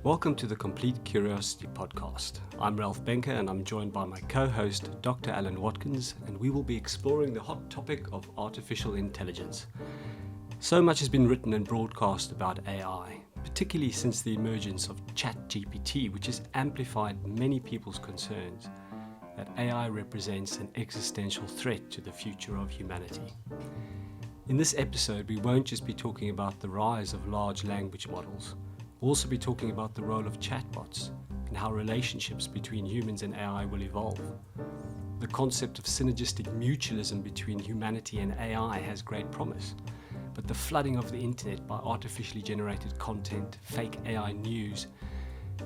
Welcome to the Complete Curiosity Podcast. I'm Ralph Behnke and I'm joined by my co-host, Dr. Alan Watkins, and we will be exploring the hot topic of artificial intelligence. So much has been written and broadcast about AI, particularly since the emergence of Chat GPT, which has amplified many people's concerns that AI represents an existential threat to the future of humanity. In this episode, we won't just be talking about the rise of large language models. We'll also be talking about the role of chatbots and how relationships between humans and AI will evolve. The concept of synergistic mutualism between humanity and AI has great promise, but the flooding of the internet by artificially generated content, fake AI news,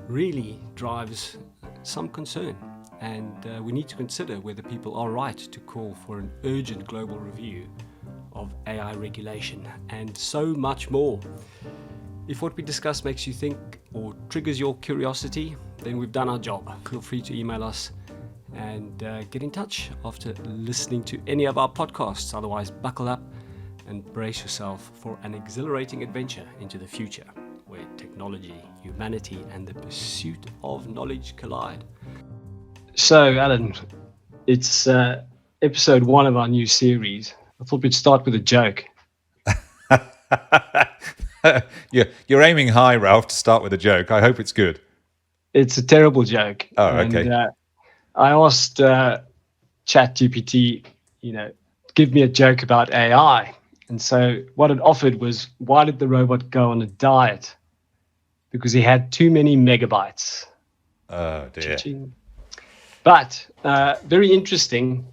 really drives some concern. And we need to consider whether people are right to call for an urgent global review of AI regulation, and so much more. If what we discuss makes you think or triggers your curiosity, then we've done our job. Feel free to email us and get in touch after listening to any of our podcasts. Otherwise, buckle up and brace yourself for an exhilarating adventure into the future, where technology, humanity, and the pursuit of knowledge collide. So, Alan, it's episode 1 of our new series. I thought we'd start with a joke. You're aiming high, Ralph, to start with a joke. I hope it's good. It's a terrible joke. Oh, okay. And, I asked Chat GPT, give me a joke about AI. And so what it offered was, why did the robot go on a diet? Because he had too many megabytes. Oh, dear. Cha-ching. But very interesting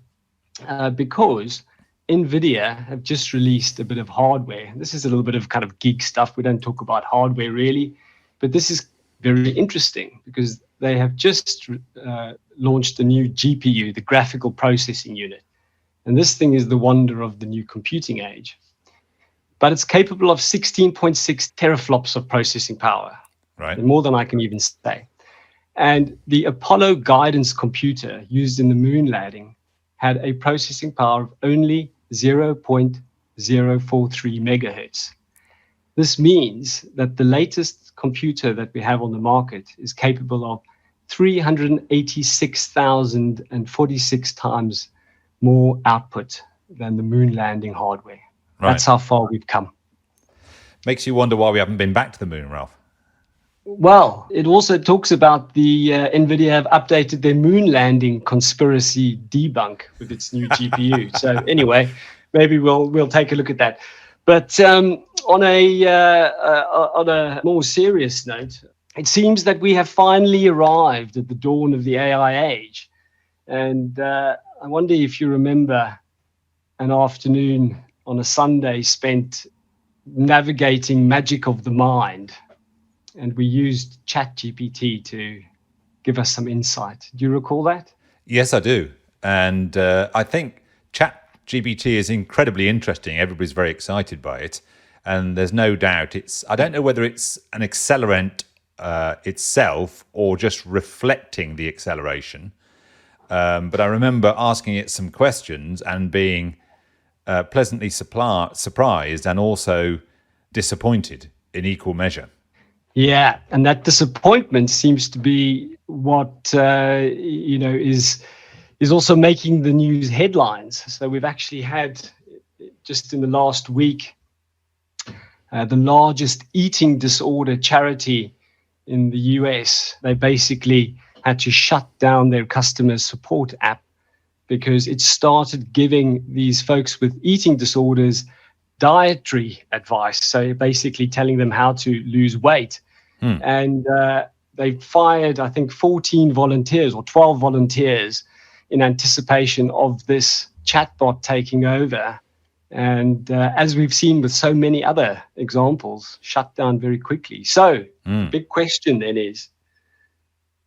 because Nvidia have just released a bit of hardware. This is a little bit of kind of geek stuff. We don't talk about hardware really, but this is very interesting because they have just launched a new GPU, the graphical processing unit. And this thing is the wonder of the new computing age. But it's capable of 16.6 teraflops of processing power, Right. and more than I can even say. And the Apollo guidance computer used in the moon landing had a processing power of only 0.043 megahertz. This means that the latest computer that we have on the market is capable of 386,046 times more output than the moon landing hardware. Right. That's how far we've come. Makes you wonder why we haven't been back to the moon, Ralph. Well, it also talks about the Nvidia have updated their moon landing conspiracy debunk with its new GPU. So anyway, maybe we'll take a look at that. But on a more serious note, it seems that we have finally arrived at the dawn of the AI age. And I wonder if you remember an afternoon on a Sunday spent navigating magic of the mind. And we used Chat GPT to give us some insight. Do you recall that? Yes, I do. And I think Chat GPT is incredibly interesting. Everybody's very excited by it. And there's no doubt I don't know whether it's an accelerant itself or just reflecting the acceleration. But I remember asking it some questions and being pleasantly surprised and also disappointed in equal measure. Yeah, and that disappointment seems to be what is also making the news headlines. So we've actually had, just in the last week, the largest eating disorder charity in the US. They basically had to shut down their customer support app because it started giving these folks with eating disorders dietary advice, so basically telling them how to lose weight. And they fired, I think, 14 volunteers or 12 volunteers in anticipation of this chatbot taking over. And as we've seen with so many other examples, shut down very quickly. So the big question then is,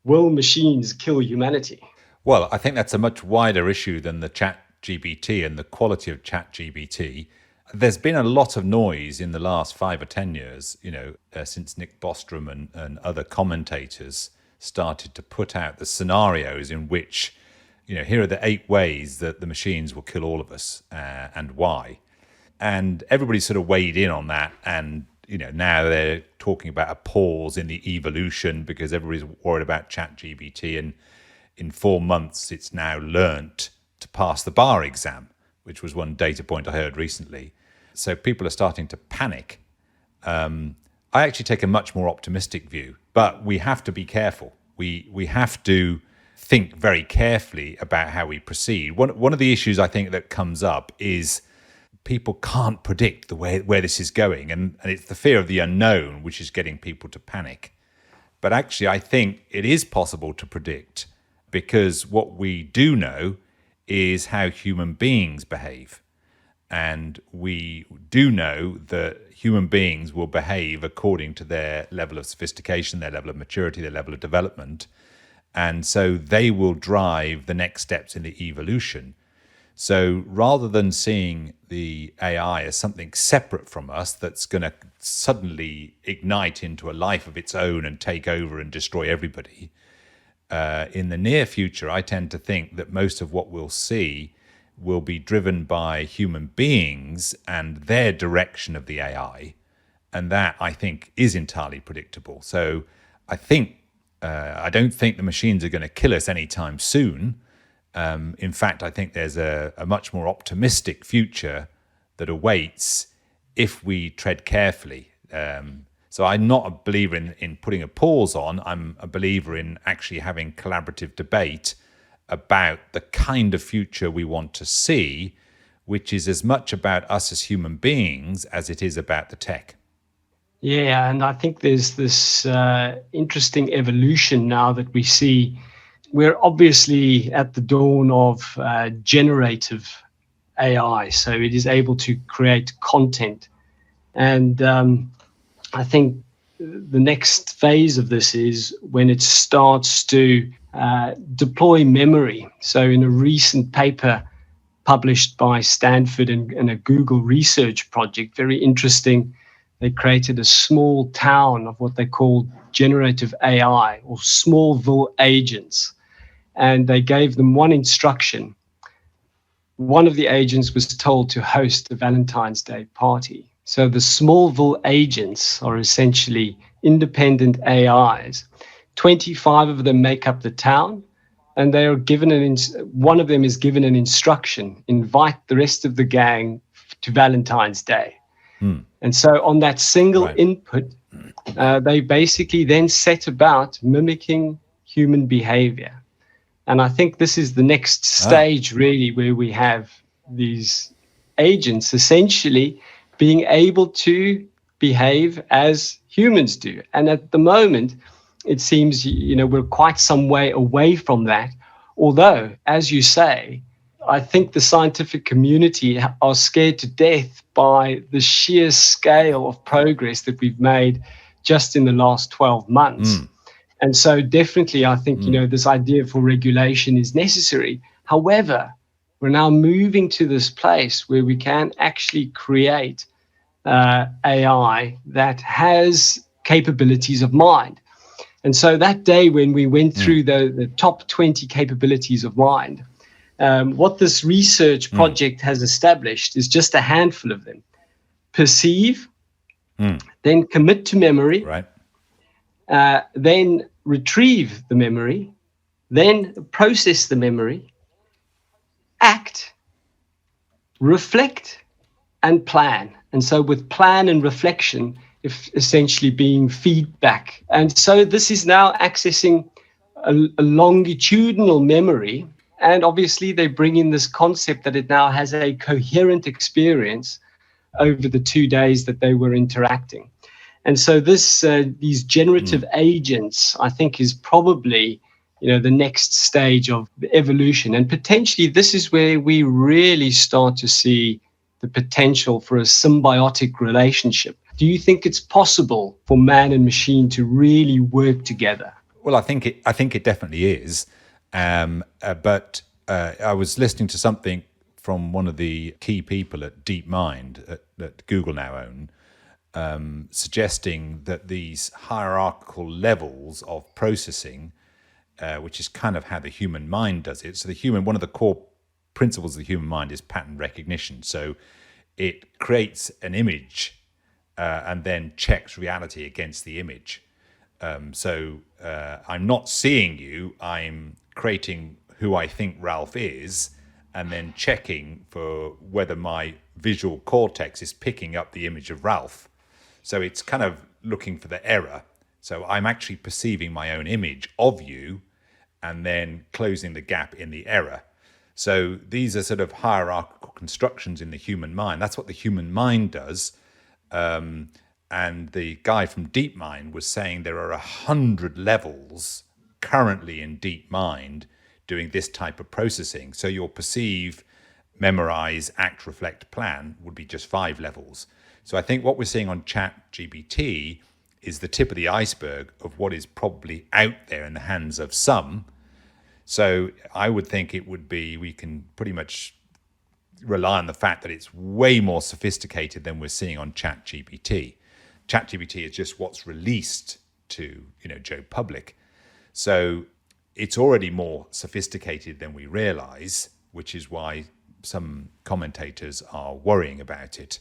will machines kill humanity? Well, I think that's a much wider issue than the Chat GPT and the quality of Chat GPT. There's been a lot of noise in the last 5 or 10 years, since Nick Bostrom and other commentators started to put out the scenarios in which, here are the 8 ways that the machines will kill all of us and why. And everybody sort of weighed in on that and now they're talking about a pause in the evolution because everybody's worried about Chat GPT, and in 4 months it's now learnt to pass the bar exam, which was one data point I heard recently. So people are starting to panic. I actually take a much more optimistic view, but we have to be careful. We have to think very carefully about how we proceed. One of the issues I think that comes up is people can't predict the way where this is going, and it's the fear of the unknown which is getting people to panic. But actually, I think it is possible to predict, because what we do know is how human beings behave. And we do know that human beings will behave according to their level of sophistication, their level of maturity, their level of development. And so they will drive the next steps in the evolution. So rather than seeing the AI as something separate from us that's going to suddenly ignite into a life of its own and take over and destroy everybody, in the near future, I tend to think that most of what we'll see will be driven by human beings and their direction of the AI. And that, I think, is entirely predictable. So I don't think the machines are going to kill us anytime soon. In fact, I think there's a much more optimistic future that awaits if we tread carefully. So I'm not a believer in putting a pause on. I'm a believer in actually having collaborative debate about the kind of future we want to see, which is as much about us as human beings as it is about the tech. Yeah, and I think there's this interesting evolution now that we see. We're obviously at the dawn of generative AI, so it is able to create content. And I think the next phase of this is when it starts to deploy memory. So in a recent paper published by Stanford and a Google research project, very interesting, they created a small town of what they call generative AI, or Smallville agents. And they gave them one instruction. One of the agents was told to host a Valentine's Day party. So the Smallville agents are essentially independent AIs. 25 of them make up the town, and they are given one of them is given an instruction: invite the rest of the gang to Valentine's Day. And so on that single input, they basically then set about mimicking human behavior. And I think this is the next stage, really, where we have these agents essentially being able to behave as humans do. And at the moment, it seems, we're quite some way away from that. Although, as you say, I think the scientific community are scared to death by the sheer scale of progress that we've made just in the last 12 months. And so definitely, I think, this idea for regulation is necessary. However, we're now moving to this place where we can actually create AI that has capabilities of mind. And so that day when we went through the top 20 capabilities of mind, what this research project has established is just a handful of them. Perceive, then commit to memory, then retrieve the memory, then process the memory, act, reflect, and plan. And so with plan and reflection, essentially being feedback. And so this is now accessing a longitudinal memory. And obviously they bring in this concept that it now has a coherent experience over the 2 days that they were interacting. And so these generative agents, I think, is probably, the next stage of the evolution. And potentially this is where we really start to see the potential for a symbiotic relationship. Do you think it's possible for man and machine to really work together? Well, I think it definitely is. But I was listening to something from one of the key people at DeepMind that Google now own, suggesting that these hierarchical levels of processing, which is kind of how the human mind does it. So one of the core principles of the human mind is pattern recognition. So it creates an image and then checks reality against the image. So I'm not seeing you, I'm creating who I think Ralph is, and then checking for whether my visual cortex is picking up the image of Ralph. So it's kind of looking for the error. So I'm actually perceiving my own image of you and then closing the gap in the error. So these are sort of hierarchical constructions in the human mind. That's what the human mind does. And the guy from DeepMind was saying there are 100 levels currently in DeepMind doing this type of processing. So your perceive, memorize, act, reflect, plan would be just 5 levels. So I think what we're seeing on Chat GPT is the tip of the iceberg of what is probably out there in the hands of some. So I would think it would be, we can pretty much rely on the fact that it's way more sophisticated than we're seeing on Chat GPT. Chat GPT is just what's released to, Joe public. So it's already more sophisticated than we realize, which is why some commentators are worrying about it.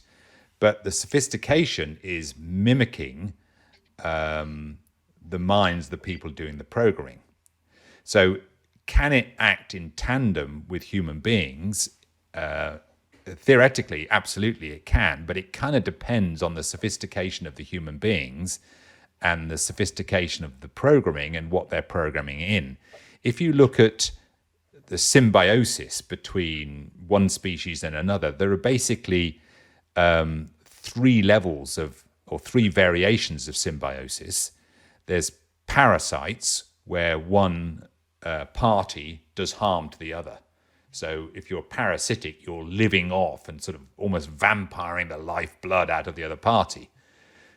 But the sophistication is mimicking the minds of the people doing the programming. So can it act in tandem with human beings? Theoretically, absolutely it can, but it kind of depends on the sophistication of the human beings and the sophistication of the programming and what they're programming in. If you look at the symbiosis between one species and another, there are basically 3 levels of, or 3 variations of symbiosis. There's parasites, where one party does harm to the other. So if you're parasitic, you're living off and sort of almost vampiring the lifeblood out of the other party.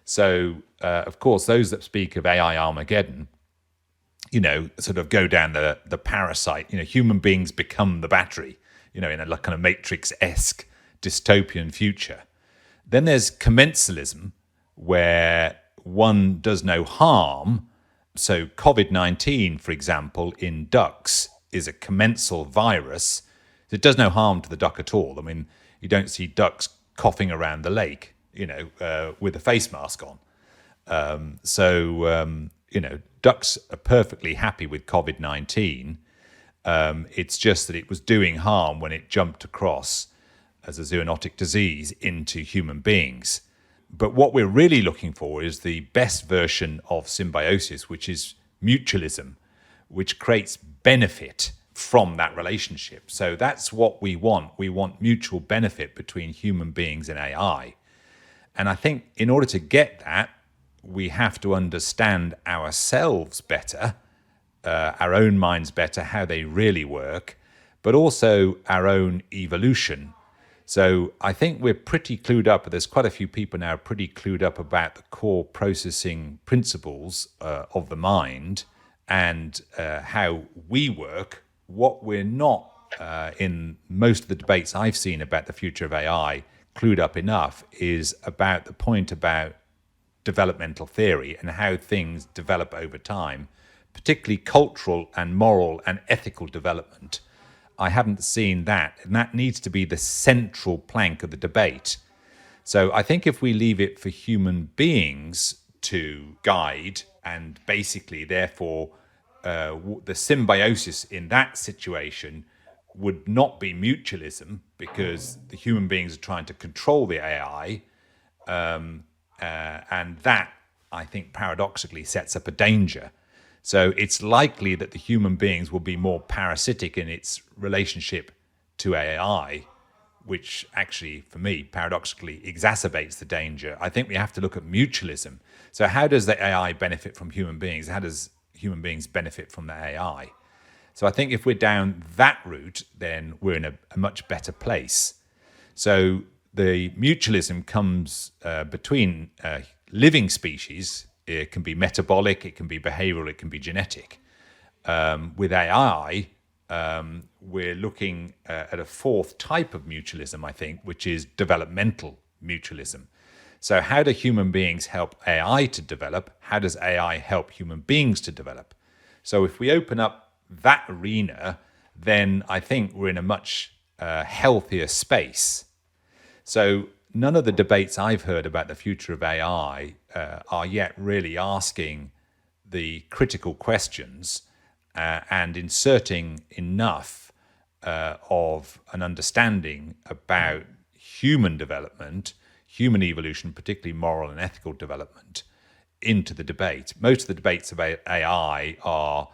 So, of course, those that speak of AI Armageddon, sort of go down the parasite. Human beings become the battery, in a kind of Matrix-esque dystopian future. Then there's commensalism, where one does no harm. So COVID-19, for example, in ducks is a commensal virus. It does no harm to the duck at all. I mean, you don't see ducks coughing around the lake, with a face mask on. Ducks are perfectly happy with COVID-19. It's just that it was doing harm when it jumped across as a zoonotic disease into human beings. But what we're really looking for is the best version of symbiosis, which is mutualism, which creates benefit from that relationship. So that's what we want. We want mutual benefit between human beings and AI. And I think in order to get that, we have to understand ourselves better, our own minds better, how they really work, but also our own evolution. So I think we're pretty clued up. There's quite a few people now pretty clued up about the core processing principles of the mind and how we work. What we're not, in most of the debates I've seen about the future of AI, clued up enough is about the point about developmental theory and how things develop over time, particularly cultural and moral and ethical development. I haven't seen that, and that needs to be the central plank of the debate. So I think if we leave it for human beings to guide, and basically, therefore, the symbiosis in that situation would not be mutualism, because the human beings are trying to control the AI, and that, I think, paradoxically sets up a danger. So it's likely that the human beings will be more parasitic in its relationship to AI, which actually, for me, paradoxically exacerbates the danger. I think we have to look at mutualism. So how does the AI benefit from human beings? How does human beings benefit from the AI? So I think if we're down that route, then we're in a much better place. So the mutualism comes between living species. It can be metabolic, it can be behavioral, it can be genetic. With AI, we're looking at a 4th type of mutualism, I think, which is developmental mutualism. So how do human beings help AI to develop? How does AI help human beings to develop? So if we open up that arena, then I think we're in a much healthier space. So none of the debates I've heard about the future of AI are yet really asking the critical questions and inserting enough of an understanding about human development, human evolution, particularly moral and ethical development, into the debate. Most of the debates about AI are,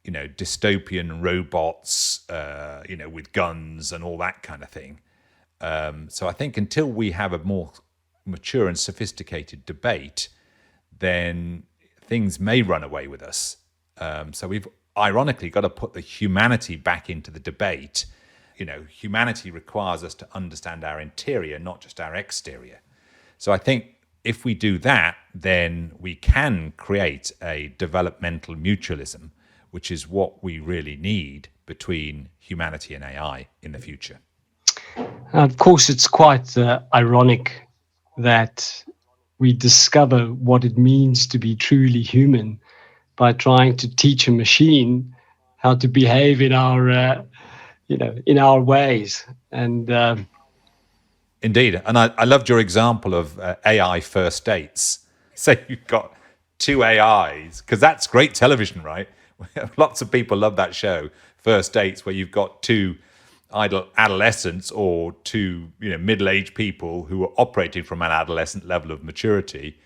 dystopian robots, with guns and all that kind of thing. So I think until we have a more mature and sophisticated debate, then things may run away with us. So we've ironically got to put the humanity back into the debate. Humanity requires us to understand our interior, not just our exterior. So I think if we do that, then we can create a developmental mutualism, which is what we really need between humanity and AI in the future. Of course, it's quite ironic that we discover what it means to be truly human by trying to teach a machine how to behave in our, in our ways. And indeed, and I loved your example of AI first dates. So you've got two AIs, because that's great television, right? Lots of people love that show, First Dates, where you've got two adolescents or two middle-aged people who are operating from an adolescent level of maturity,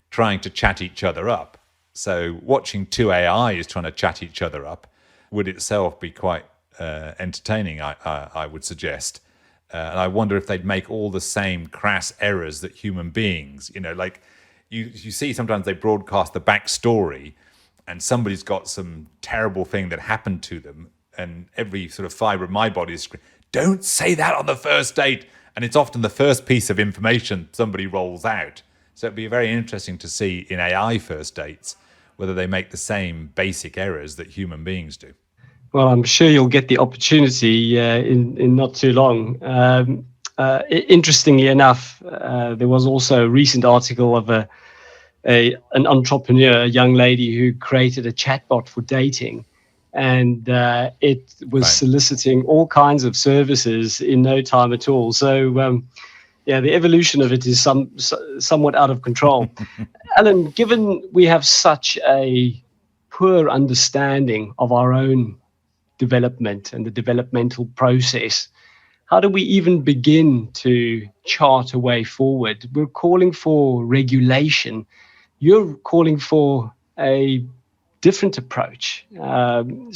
trying to chat each other up. So watching two AIs trying to chat each other up would itself be quite entertaining, I would suggest. And I wonder if they'd make all the same crass errors that human beings, like you see sometimes they broadcast the backstory and somebody's got some terrible thing that happened to them, and every sort of fiber of my body is screaming, don't say that on the first date. And it's often the first piece of information somebody rolls out. So it'd be very interesting to see in AI first dates whether they make the same basic errors that human beings do. Well, I'm sure you'll get the opportunity in not too long. Interestingly enough, there was also a recent article of an entrepreneur, a young lady who created a chatbot for dating, and it was soliciting all kinds of services in no time at all. So, the evolution of it is somewhat out of control. Alan, given we have such a poor understanding of our own development and the developmental process, how do we even begin to chart a way forward? We're calling for regulation. You're calling for a different approach. Given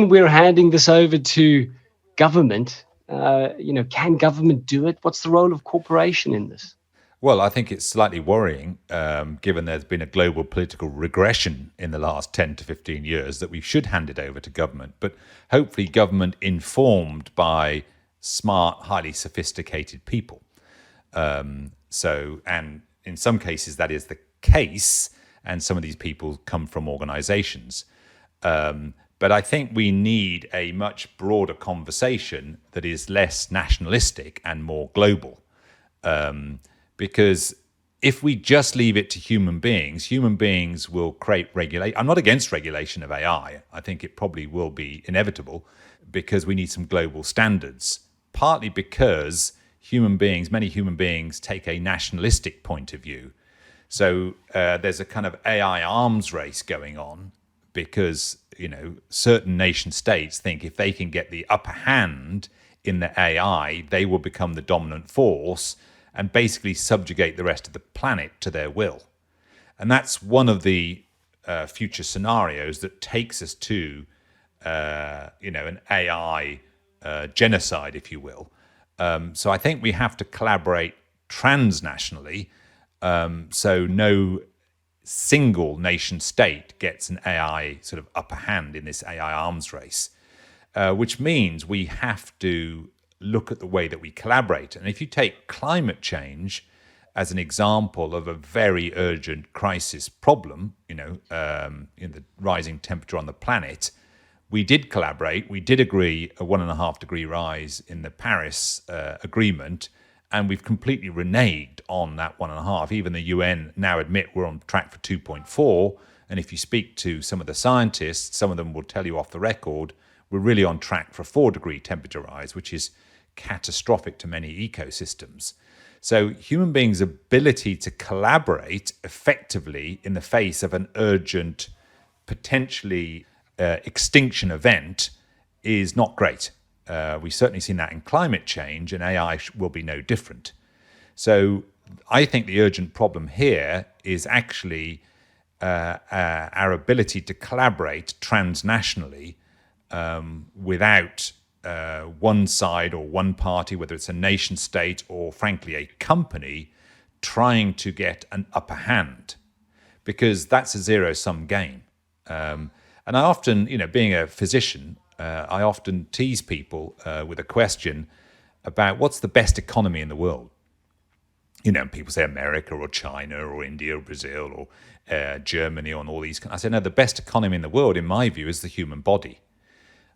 we're handing this over to government, can government do it? What's the role of corporation in this? Well, I think it's slightly worrying, given there's been a global political regression in the last 10 to 15 years, that we should hand it over to government. But hopefully government informed by smart, highly sophisticated people. And in some cases that is the case, and some of these people come from organizations. But I think we need a much broader conversation that is less nationalistic and more global. Because if we just leave it to human beings will create regulation. I'm not against regulation of AI. I think it probably will be inevitable because we need some global standards, partly because many human beings take a nationalistic point of view. So there's a kind of AI arms race going on because, certain nation states think if they can get the upper hand in the AI, they will become the dominant force and basically subjugate the rest of the planet to their will. And that's one of the future scenarios that takes us to, an AI genocide, if you will. So I think we have to collaborate transnationally, so no single nation state gets an AI sort of upper hand in this AI arms race, which means we have to look at the way that we collaborate. And if you take climate change as an example of a very urgent crisis problem, in the rising temperature on the planet, we did collaborate. We did agree a 1.5 degree rise in the Paris agreement, and we've completely reneged on that 1.5. Even the UN now admit we're on track for 2.4. And if you speak to some of the scientists, some of them will tell you off the record, we're really on track for a 4 degree temperature rise, which is catastrophic to many ecosystems. So human beings' ability to collaborate effectively in the face of an urgent, potentially extinction event is not great. We've certainly seen that in climate change, and AI will be no different. So I think the urgent problem here is actually our ability to collaborate transnationally without one side or one party, whether it's a nation state or frankly a company, trying to get an upper hand, because that's a zero-sum game. And I often, being a physician, I often tease people with a question about what's the best economy in the world. People say America or China or India or Brazil or Germany and all these. I say, no, the best economy in the world, in my view, is the human body.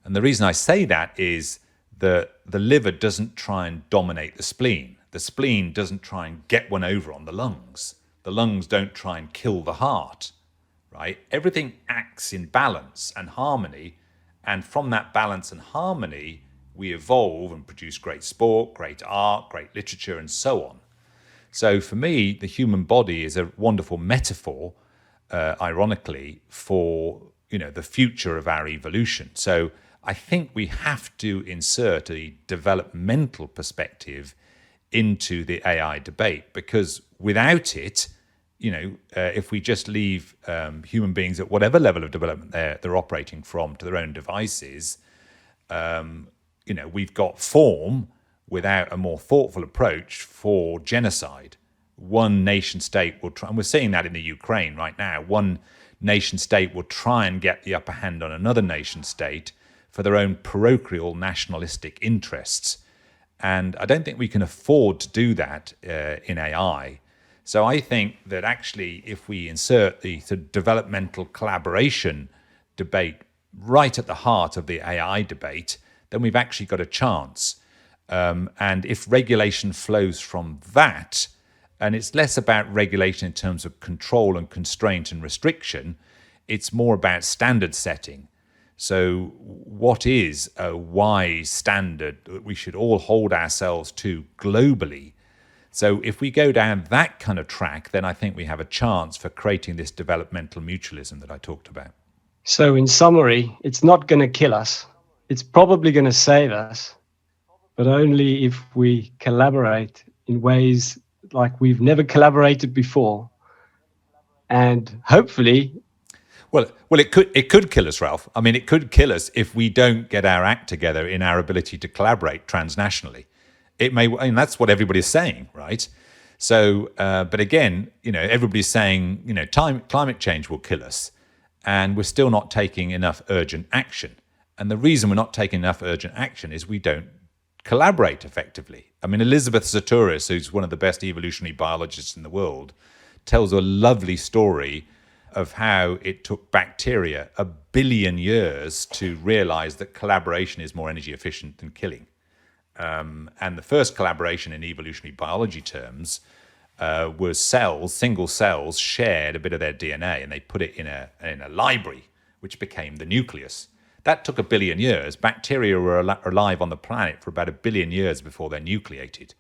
And the reason I say that is that the liver doesn't try and dominate the spleen. The spleen doesn't try and get one over on the lungs. The lungs don't try and kill the heart, right? Everything acts in balance and harmony. And from that balance and harmony, we evolve and produce great sport, great art, great literature, and so on. So for me, the human body is a wonderful metaphor, ironically, for the future of our evolution. So I think we have to insert a developmental perspective into the AI debate, because without it, if we just leave human beings at whatever level of development they're operating from to their own devices, we've got form without a more thoughtful approach for genocide. One nation state will try, and we're seeing that in the Ukraine right now, one nation state will try and get the upper hand on another nation state for their own parochial nationalistic interests. And I don't think we can afford to do that in AI. So I think that actually if we insert the developmental collaboration debate right at the heart of the AI debate, then we've actually got a chance. And if regulation flows from that, and it's less about regulation in terms of control and constraint and restriction, it's more about standard setting. So what is a wise standard that we should all hold ourselves to globally? So if we go down that kind of track, then I think we have a chance for creating this developmental mutualism that I talked about. So in summary, it's not going to kill us. It's probably going to save us, but only if we collaborate in ways like we've never collaborated before. And hopefully... Well, it could kill us, Ralph. I mean, it could kill us if we don't get our act together in our ability to collaborate transnationally. It may, and that's what everybody's saying, right? So, but again, everybody's saying, climate change will kill us, and we're still not taking enough urgent action. And the reason we're not taking enough urgent action is we don't collaborate effectively. I mean, Elizabeth Sahtouris, who's one of the best evolutionary biologists in the world, tells a lovely story of how it took bacteria 1 billion years to realize that collaboration is more energy efficient than killing. And the first collaboration in evolutionary biology terms was cells, single cells, shared a bit of their DNA, and they put it in a library, which became the nucleus. That took 1 billion years. Bacteria were alive on the planet for about 1 billion years before they're nucleated.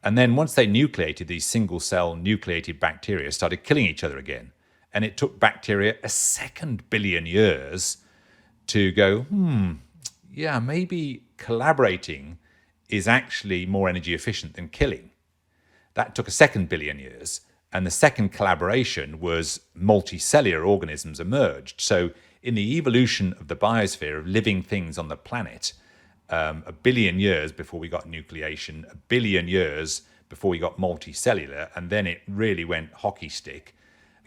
And then once they nucleated, these single cell nucleated bacteria started killing each other again. And it took bacteria 2 billion years to go, yeah, maybe collaborating is actually more energy efficient than killing. That took 2 billion years. And the second collaboration was multicellular organisms emerged. So in the evolution of the biosphere of living things on the planet, 1 billion years before we got nucleation, 1 billion years before we got multicellular, and then it really went hockey stick.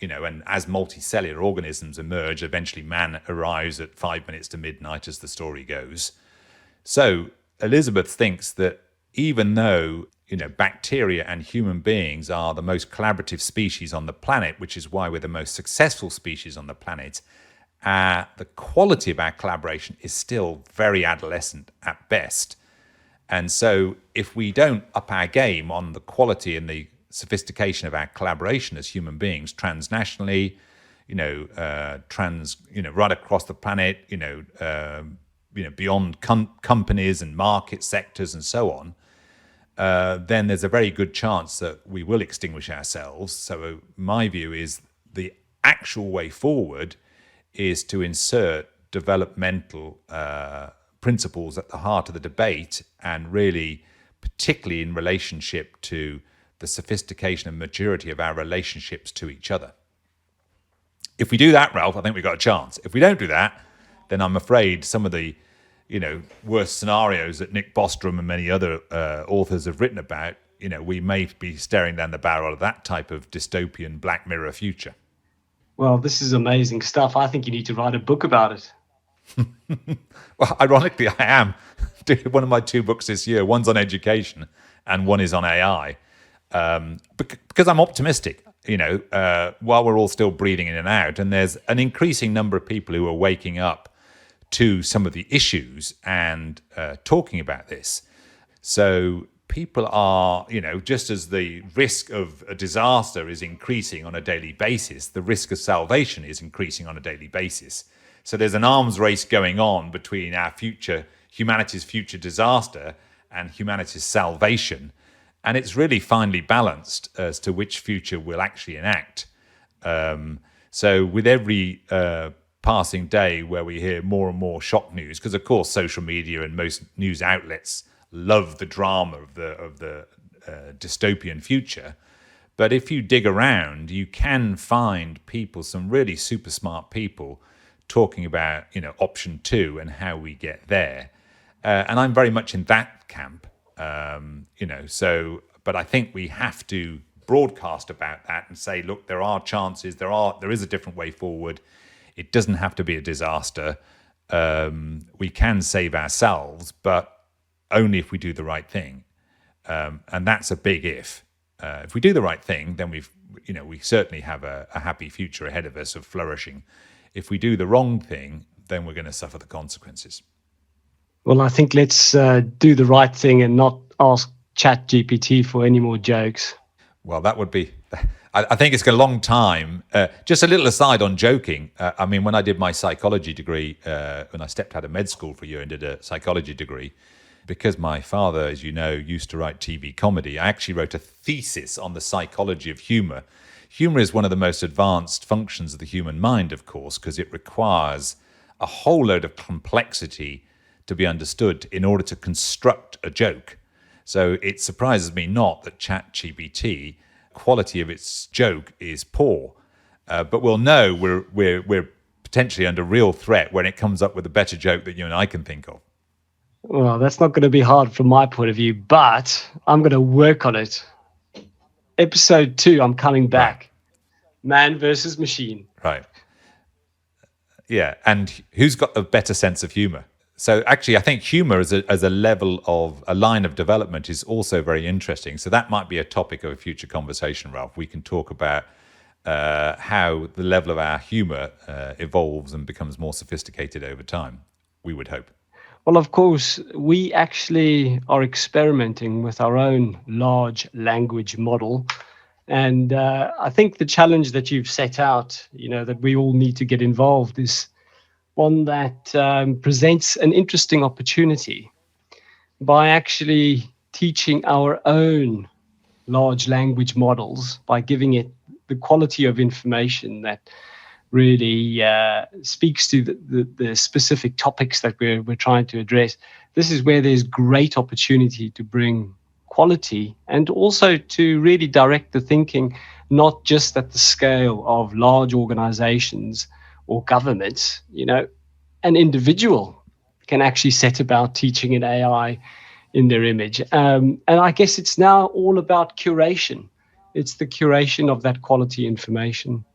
And as multicellular organisms emerge, eventually man arrives at 5 minutes to midnight, as the story goes. So Elizabeth thinks that even though, bacteria and human beings are the most collaborative species on the planet, which is why we're the most successful species on the planet, the quality of our collaboration is still very adolescent at best. And so if we don't up our game on the quality and the sophistication of our collaboration as human beings transnationally, right across the planet, beyond companies and market sectors and so on, then there's a very good chance that we will extinguish ourselves. So my view is the actual way forward is to insert developmental principles at the heart of the debate, and really, particularly in relationship to the sophistication and maturity of our relationships to each other. If we do that, Ralph, I think we've got a chance. If we don't do that, then I'm afraid some of the worst scenarios that Nick Bostrom and many other authors have written about, we may be staring down the barrel of that type of dystopian Black Mirror future. Well, this is amazing stuff. I think you need to write a book about it. Well, ironically, I am doing one of my 2 books this year. One's on education and one is on AI, because I'm optimistic. While we're all still breathing in and out, and there's an increasing number of people who are waking up to some of the issues and talking about this. So people are, just as the risk of a disaster is increasing on a daily basis, the risk of salvation is increasing on a daily basis. So there's an arms race going on between humanity's future disaster and humanity's salvation. And it's really finely balanced as to which future we'll actually enact. So with every passing day where we hear more and more shock news, because of course social media and most news outlets love the drama of the dystopian future, but if you dig around, you can find people, some really super smart people, talking about option 2 and how we get there. And I'm very much in that camp. But I think we have to broadcast about that and say, look, there are chances, there is a different way forward. It doesn't have to be a disaster. We can save ourselves, but only if we do the right thing. And that's a big if. If we do the right thing, then we certainly have a happy future ahead of us of flourishing. If we do the wrong thing, then we're going to suffer the consequences. Well, I think let's do the right thing and not ask Chat GPT for any more jokes. Well, that would be... I think it's a long time. Just a little aside on joking. When I did my psychology degree, when I stepped out of med school for a year and did a psychology degree, because my father, as you know, used to write TV comedy, I actually wrote a thesis on the psychology of humor. Humor is one of the most advanced functions of the human mind, of course, because it requires a whole load of complexity to be understood in order to construct a joke. So it surprises me not that Chat GPT, quality of its joke is poor, but we'll know we're potentially under real threat when it comes up with a better joke that you and I can think of. Well, that's not going to be hard from my point of view, but I'm going to work on it. Episode 2, I'm coming back. Right. Man versus machine. Right. Yeah, and who's got a better sense of humor? So actually, I think humor as a level of a line of development is also very interesting. So that might be a topic of a future conversation, Ralph. We can talk about how the level of our humor evolves and becomes more sophisticated over time, we would hope. Well, of course, we actually are experimenting with our own large language model. And I think the challenge that you've set out, that we all need to get involved, is one that presents an interesting opportunity by actually teaching our own large language models, by giving it the quality of information that really speaks to the specific topics that we're trying to address. This is where there's great opportunity to bring quality and also to really direct the thinking, not just at the scale of large organizations or governments. An individual can actually set about teaching an AI in their image. And I guess it's now all about curation. It's the curation of that quality information.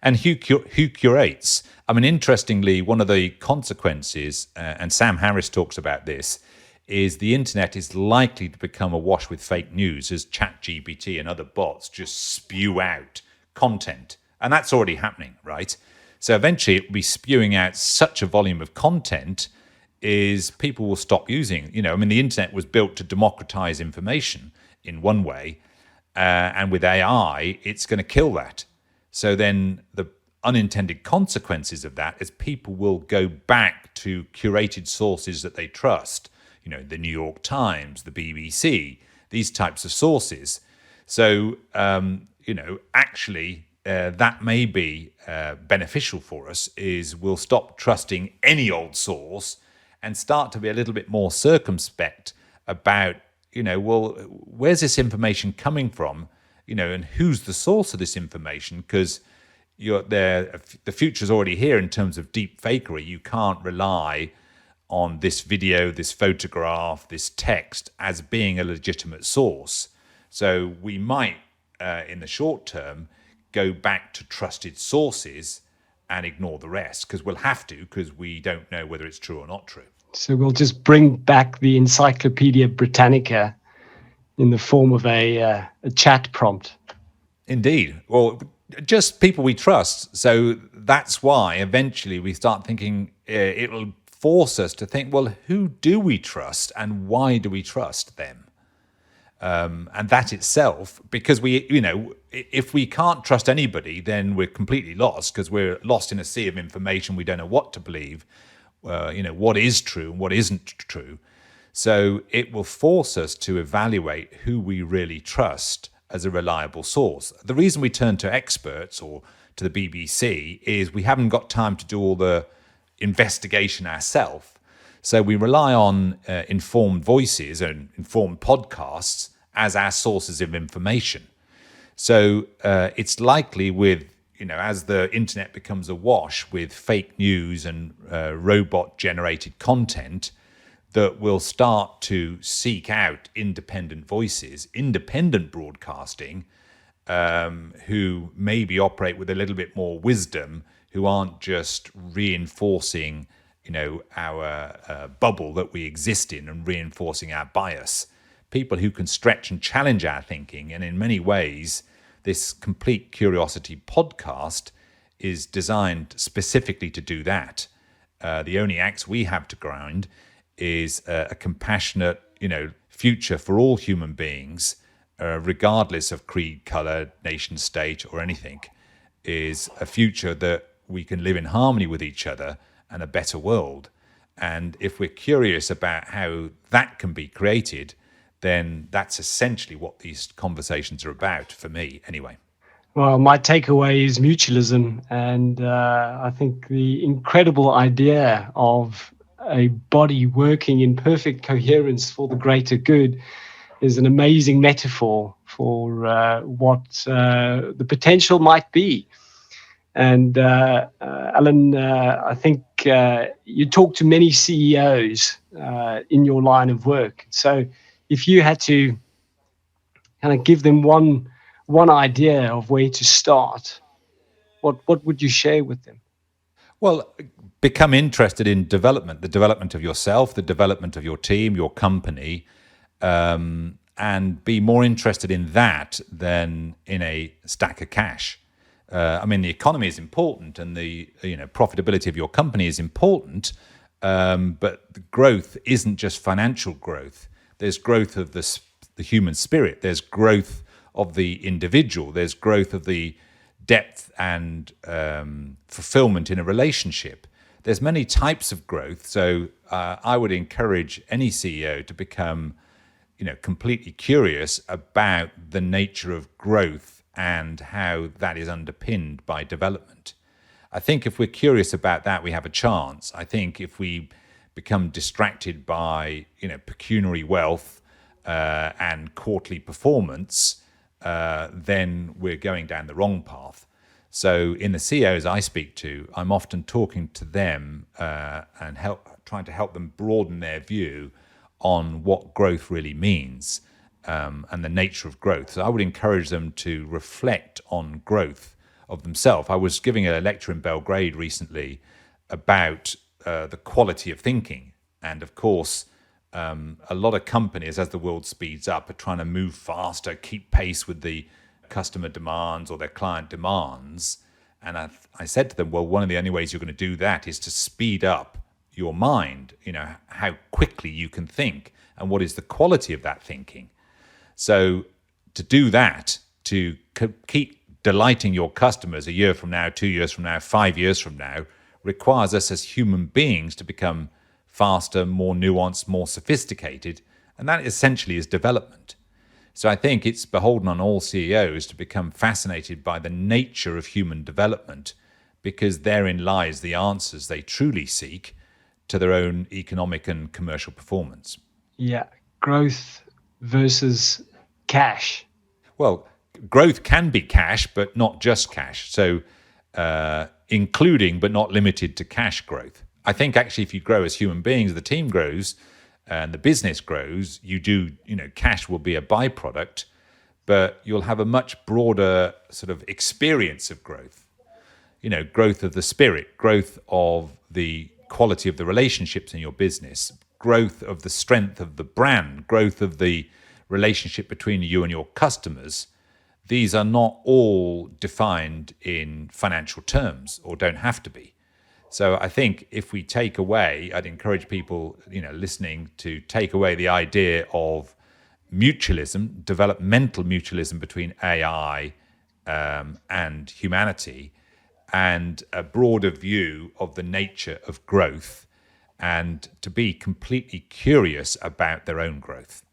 And who curates? Interestingly, one of the consequences, and Sam Harris talks about this, is the internet is likely to become awash with fake news as Chat GPT and other bots just spew out content. And that's already happening, right? So eventually it will be spewing out such a volume of content is people will stop using. The internet was built to democratize information in one way. And with AI, it's going to kill that. So then unintended consequences of that is people will go back to curated sources that they trust, the New York Times, the BBC, these types of sources. So, actually, that may be beneficial for us, is we'll stop trusting any old source and start to be a little bit more circumspect about, where's this information coming from, and who's the source of this information? Because the future's already here in terms of deep fakery. You can't rely on this video, this photograph, this text as being a legitimate source. So we might, in the short term, go back to trusted sources and ignore the rest, because we'll have to, because we don't know whether it's true or not true. So we'll just bring back the Encyclopedia Britannica in the form of a chat prompt. Indeed. Well, just people we trust. So that's why eventually we start thinking it'll force us to think, well, who do we trust and why do we trust them? And that itself, because if we can't trust anybody, then we're completely lost, because we're lost in a sea of information. We don't know what to believe, what is true and what isn't true. So it will force us to evaluate who we really trust as a reliable source. The reason we turn to experts or to the BBC is we haven't got time to do all the investigation ourselves. So we rely on informed voices and informed podcasts as our sources of information. So it's likely with, as the internet becomes awash with fake news and robot-generated content, that we'll start to seek out independent voices, independent broadcasting, who maybe operate with a little bit more wisdom, who aren't just reinforcing our bubble that we exist in and reinforcing our bias. People who can stretch and challenge our thinking. And in many ways, this Complete Curiosity podcast is designed specifically to do that. The only axe we have to grind is a compassionate, future for all human beings, regardless of creed, color, nation state, or anything, is a future that we can live in harmony with each other and a better world. And if we're curious about how that can be created, then that's essentially what these conversations are about, for me anyway. Well, my takeaway is mutualism. And I think the incredible idea of a body working in perfect coherence for the greater good is an amazing metaphor for what the potential might be. And Alan, I think you talk to many CEOs in your line of work. So if you had to kind of give them one idea of where to start, what would you share with them? Well, become interested in development, the development of yourself, the development of your team, your company, and be more interested in that than in a stack of cash. The economy is important, and the profitability of your company is important, but the growth isn't just financial growth. There's growth of the human spirit. There's growth of the individual. There's growth of the depth and fulfillment in a relationship. There's many types of growth. So I would encourage any CEO to become, completely curious about the nature of growth and how that is underpinned by development. I think if we're curious about that, we have a chance. I think if we become distracted by, pecuniary wealth and quarterly performance, then we're going down the wrong path. So in the CEOs I speak to, I'm often talking to them and trying to help them broaden their view on what growth really means and the nature of growth. So I would encourage them to reflect on growth of themselves. I was giving a lecture in Belgrade recently about the quality of thinking. And of course, a lot of companies, as the world speeds up, are trying to move faster, keep pace with the customer demands or their client demands. And I said to them, well, one of the only ways you're going to do that is to speed up your mind, how quickly you can think and what is the quality of that thinking. So to do that, to keep delighting your customers a year from now, 2 years from now, 5 years from now requires us as human beings to become faster, more nuanced, more sophisticated. And that essentially is development. So I think it's beholden on all CEOs to become fascinated by the nature of human development, because therein lies the answers they truly seek to their own economic and commercial performance. Yeah, growth versus cash. Well, growth can be cash, but not just cash. So including but not limited to cash growth. I think actually if you grow as human beings, the team grows and the business grows, cash will be a byproduct, but you'll have a much broader sort of experience of growth. Growth of the spirit, growth of the quality of the relationships in your business, growth of the strength of the brand, growth of the relationship between you and your customers. These are not all defined in financial terms, or don't have to be. So I think if we take away, I'd encourage people, listening to take away the idea of mutualism, developmental mutualism between AI and humanity, and a broader view of the nature of growth, and to be completely curious about their own growth.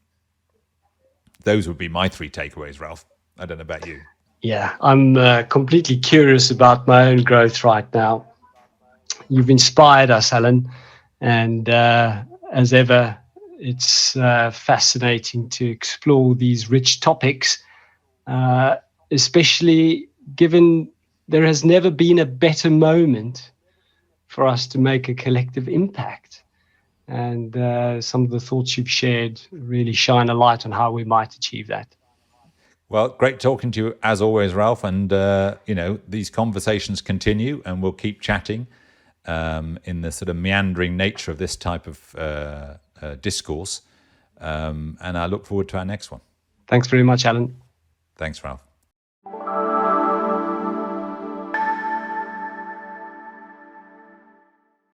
Those would be my 3 takeaways, Ralph. I don't know about you. Yeah, I'm completely curious about my own growth right now. You've inspired us, Alan, and as ever, it's fascinating to explore these rich topics, especially given there has never been a better moment for us to make a collective impact. And some of the thoughts you've shared really shine a light on how we might achieve that. Well, great talking to you as always, Ralph. And, these conversations continue, and we'll keep chatting in the sort of meandering nature of this type of discourse. And I look forward to our next one. Thanks very much, Alan. Thanks, Ralph.